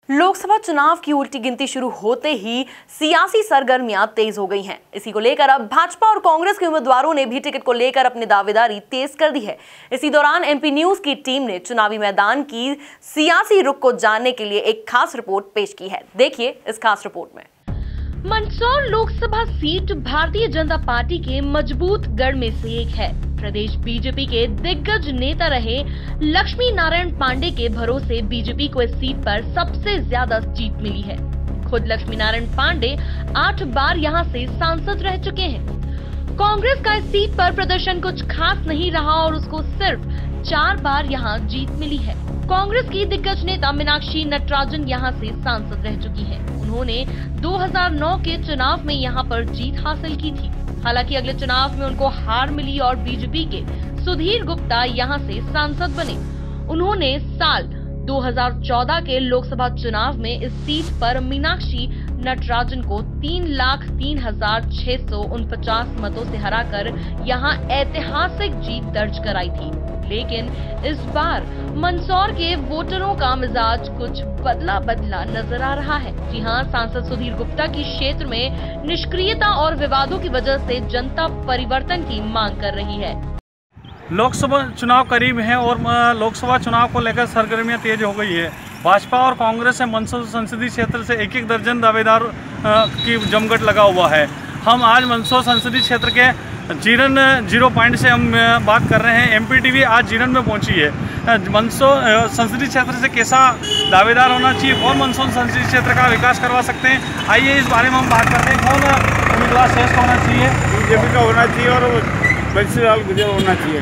लोकसभा चुनाव की उल्टी गिनती शुरू होते ही सियासी सरगर्मियां तेज हो गई हैं। इसी को लेकर अब भाजपा और कांग्रेस के उम्मीदवारों ने भी टिकट को लेकर अपनी दावेदारी तेज कर दी है। इसी दौरान एमपी न्यूज की टीम ने चुनावी मैदान की सियासी रुख को जानने के लिए एक खास रिपोर्ट पेश की है। देखिए इस खास रिपोर्ट में। मंदसौर लोकसभा सीट भारतीय जनता पार्टी के मजबूत गढ़ में से एक है। प्रदेश बीजेपी के दिग्गज नेता रहे लक्ष्मी नारायण पांडे के भरोसे बीजेपी को इस सीट पर सबसे ज्यादा जीत मिली है। खुद लक्ष्मी नारायण पांडे 8 बार यहां से सांसद रह चुके हैं। कांग्रेस का इस सीट पर प्रदर्शन कुछ खास नहीं रहा और उसको सिर्फ 4 बार यहां जीत मिली है। कांग्रेस की दिग्गज नेता मीनाक्षी नटराजन यहां से सांसद रह चुकी हैं। उन्होंने 2009 के चुनाव में यहां पर जीत हासिल की थी। हालांकि अगले चुनाव में उनको हार मिली और बीजेपी के सुधीर गुप्ता यहां से सांसद बने। उन्होंने साल 2014 के लोकसभा चुनाव में इस सीट पर मीनाक्षी नटराजन को 3,03,649 मतों से हराकर यहां ऐतिहासिक जीत दर्ज कराई थी। लेकिन इस बार मंदसौर के वोटरों का मिजाज कुछ बदला नजर आ रहा है। जी हां, सांसद सुधीर गुप्ता की क्षेत्र में निष्क्रियता और विवादों की वजह से जनता परिवर्तन की मांग कर रही है। लोकसभा चुनाव करीब है और लोकसभा चुनाव को लेकर सरगर्मियां तेज हो गई है। भाजपा और कांग्रेस से मंदसौर संसदीय क्षेत्र से एक दर्जन दावेदार की जमघट लगा हुआ है। हम आज मंदसौर संसदीय क्षेत्र के जीरन 0 पॉइंट से हम बात कर रहे हैं। एमपीटीवी आज जीरन में पहुंची है। मंदसौर संसदीय क्षेत्र से कैसा दावेदार होना चाहिए, कौन मंदसौर संसदीय क्षेत्र का विकास करवा सकते हैं, आइए इस बारे में हम बात करते हैं। कौन उम्मीदवार श्रेष्ठ होना चाहिए? बीजेपी का होना चाहिए और बंशीलाल गुजर होना चाहिए।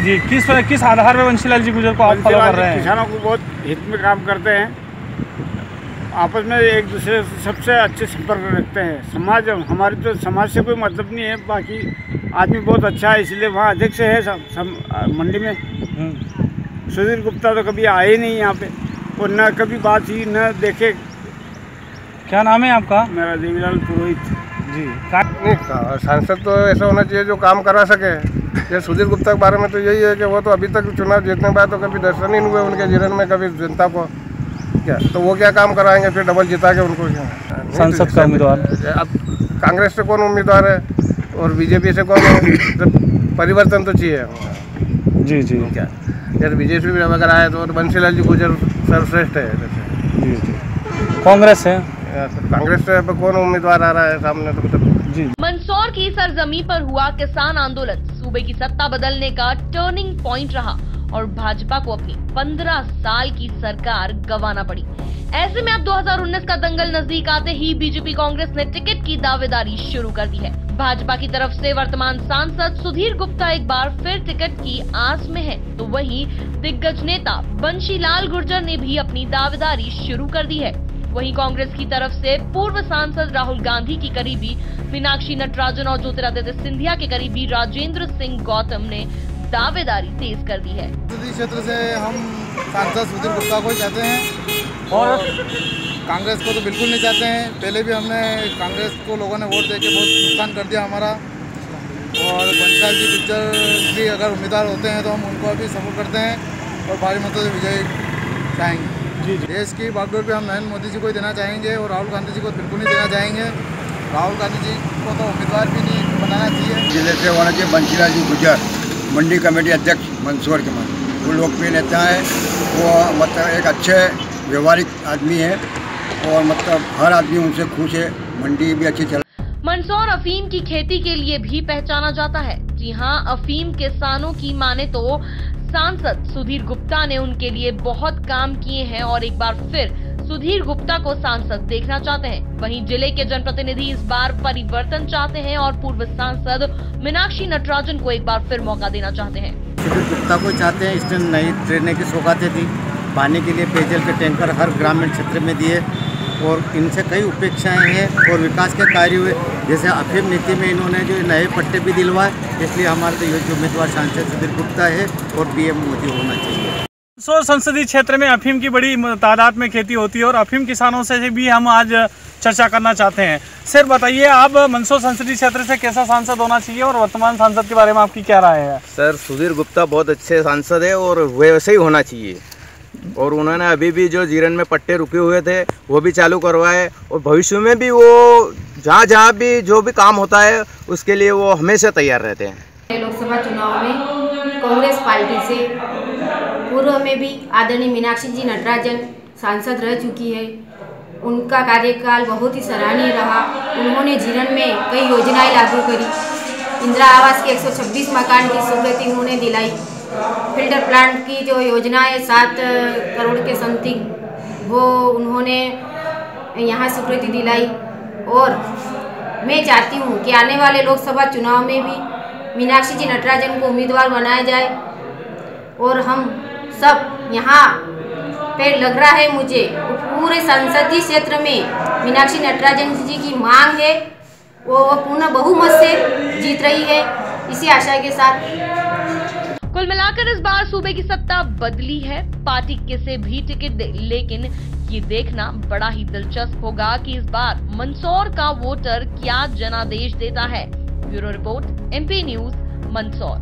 जी, किस आधार पर बंशीलाल जी गुजर को आप फॉलो कर रहे हैं? किसानों को बहुत हित में काम करते हैं, आपस में एक दूसरे से सबसे अच्छे संपर्क रखते हैं। समाज हमारी तो समाज से कोई मतलब नहीं है, बाकी आदमी बहुत अच्छा है, इसलिए वहाँ अध्यक्ष है मंडी में। सुधीर गुप्ता तो कभी आए ही नहीं यहाँ पे और न कभी बात ही न देखे। क्या नाम है आपका? मेरा देवीलाल पुरोहित जी। सांसद तो ऐसा होना चाहिए जो काम करा सके। ये सुधीर गुप्ता के बारे में तो यही है कि वो तो अभी तक चुनाव जीतने के बाद तो कभी दर्शन ही नहीं हुए उनके जीवन में कभी जनता को। क्या तो वो क्या काम कराएंगे फिर डबल जिता के उनको? संसद का उम्मीदवार अब कांग्रेस से कौन उम्मीदवार है और बीजेपी से कौन है? तो परिवर्तन तो चाहिए। जी क्या जैसे बीजेपी में अगर आए तो बंशीलाल जी गुजर सर्वश्रेष्ठ है। जी कांग्रेस है, कांग्रेस से कौन उम्मीदवार आ रहा है सामने? तो जी। मंदसौर की सरजमी पर हुआ किसान आंदोलन सूबे की सत्ता बदलने का टर्निंग पॉइंट रहा और भाजपा को अपनी 15 साल की सरकार गंवाना पड़ी। ऐसे में अब 2019 का दंगल नजदीक आते ही बीजेपी कांग्रेस ने टिकट की दावेदारी शुरू कर दी है। भाजपा की तरफ से वर्तमान सांसद सुधीर गुप्ता एक बार फिर टिकट की आस में है, तो वहीं दिग्गज नेता बंशीलाल गुर्जर ने भी अपनी दावेदारी शुरू कर दी है। वहीं कांग्रेस की तरफ से पूर्व सांसद राहुल गांधी की करीबी मीनाक्षी नटराजन और ज्योतिरादित्य सिंधिया के करीबी राजेंद्र सिंह गौतम ने दावेदारी तेज कर दी है। संसदीय क्षेत्र से हम सांसद सुधीर गुप्ता को ही चाहते हैं और कांग्रेस को तो बिल्कुल नहीं चाहते हैं। पहले भी हमने कांग्रेस को लोगों ने वोट देके बहुत नुकसान कर दिया हमारा। और बंशीलाल जी गुर्जर भी अगर उम्मीदवार होते हैं तो हम उनको अभी सपोर्ट करते हैं और भारी मतों से विजय चाहेंगे। जी। देश की बागडोर पे हम नरेंद्र मोदी जी को ही देना चाहेंगे और राहुल गांधी जी को बिल्कुल नहीं देना चाहेंगे। राहुल गांधी जी को तो उम्मीदवार भी नहीं बनाना चाहिए। जिले से होना चाहिए बंशीलाल जी गुजर, मंडी कमेटी अध्यक्ष मंदसौर के मन। वो लोकप्रिय नेता है, वो मतलब एक अच्छे व्यवहारिक आदमी है और मतलब हर आदमी उनसे खुश है। मंडी भी अच्छी चल। मंदसौर अफीम की खेती के लिए भी पहचाना जाता है। जी हां, अफीम किसानों की माने तो सांसद सुधीर गुप्ता ने उनके लिए बहुत काम किए हैं और एक बार फिर सुधीर गुप्ता को सांसद देखना चाहते हैं। वहीं जिले के जनप्रतिनिधि इस बार परिवर्तन चाहते हैं और पूर्व सांसद मीनाक्षी नटराजन को एक बार फिर मौका देना चाहते हैं। सुधीर गुप्ता को चाहते हैं। इस दिन नई ट्रेनें की सौगातें थी, पानी के लिए पेयजल के टैंकर हर ग्रामीण क्षेत्र में दिए और इनसे कई उपेक्षाएं हैं और विकास के कार्य हुए। जैसे अफीम नीति में इन्होंने जो नए पट्टे भी दिलवाए, इसलिए हमारे तो योग्य उम्मीदवार सांसद सुधीर गुप्ता है और पीएम मोदी होना चाहिए। मंदसौर संसदीय क्षेत्र में अफीम की बड़ी तादाद में खेती होती है और अफीम किसानों से भी हम आज चर्चा करना चाहते हैं। सर बताइए, आप मंदसौर संसदीय क्षेत्र से कैसा सांसद होना चाहिए और वर्तमान सांसद के बारे में आपकी क्या राय है? सर सुधीर गुप्ता बहुत अच्छे सांसद है और वैसे ही होना चाहिए। और उन्होंने अभी भी जो जीरन में पट्टे रुके हुए थे वो भी चालू करवाए, और भविष्य में भी वो जहाँ जहाँ भी जो भी काम होता है उसके लिए वो हमेशा तैयार रहते हैं। लोकसभा चुनाव में कांग्रेस पार्टी से पूर्व में भी आदरणीय मीनाक्षी जी नटराजन सांसद रह चुकी है। उनका कार्यकाल बहुत ही सराहनीय रहा। उन्होंने जीरन में कई योजनाएं लागू करी। इंदिरा आवास के 126 मकान की स्वीकृति उन्होंने दिलाई। फिल्टर प्लांट की जो योजना है 7 करोड़ के समथिंग, वो उन्होंने यहाँ स्वीकृति दिलाई। और मैं चाहती हूँ कि आने वाले लोकसभा चुनाव में भी मीनाक्षी जी नटराजन को उम्मीदवार बनाया जाए। और हम सब यहाँ पे लग रहा है मुझे पूरे संसदीय क्षेत्र में मीनाक्षी नटराजन जी की मांग है, वो पूर्ण बहुमत से जीत रही है, इसी आशा के साथ। कुल मिलाकर इस बार सूबे की सत्ता बदली है, पार्टी किसे भी टिकट दे, लेकिन ये देखना बड़ा ही दिलचस्प होगा कि इस बार मंदसौर का वोटर क्या जनादेश देता है। Bureau report, MP news, Mandsaur.